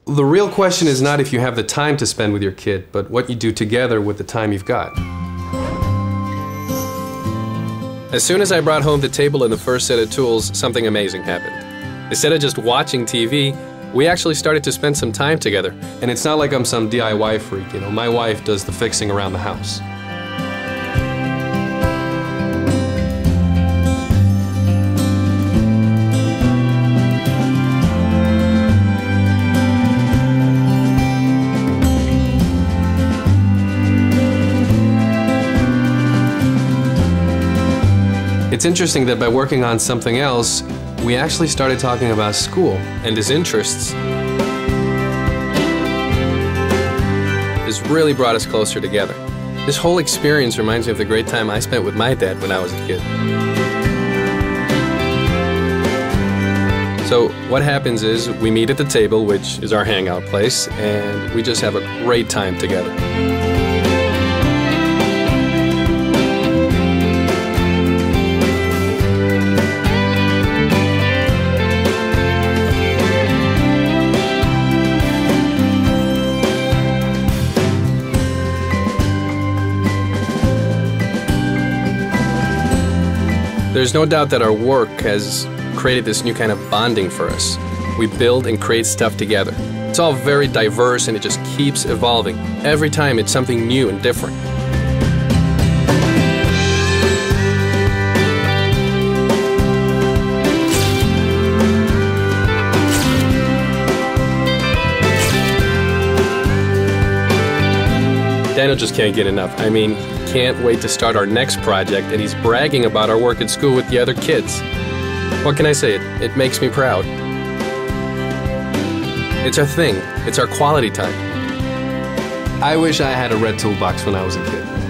The real question is not if you have the time to spend with your kid, but what you do together with the time you've got. As soon as I brought home the table and the first set of tools, something amazing happened. Instead of just watching TV, we actually started to spend some time together. And it's not like I'm some DIY freak, you know. My wife does the fixing around the house. It's interesting that by working on something else, we actually started talking about school and his interests. This really brought us closer together. This whole experience reminds me of the great time I spent with my dad when I was a kid. So what happens is we meet at the table, which is our hangout place, and we just have a great time together. There's no doubt that our work has created this new kind of bonding for us. We build and create stuff together. It's all very diverse and it just keeps evolving. Every time it's something new and different. Daniel just can't get enough. I mean, can't wait to start our next project, and he's bragging about our work at school with the other kids. What can I say? It makes me proud. It's our thing. It's our quality time. I wish I had a red toolbox when I was a kid.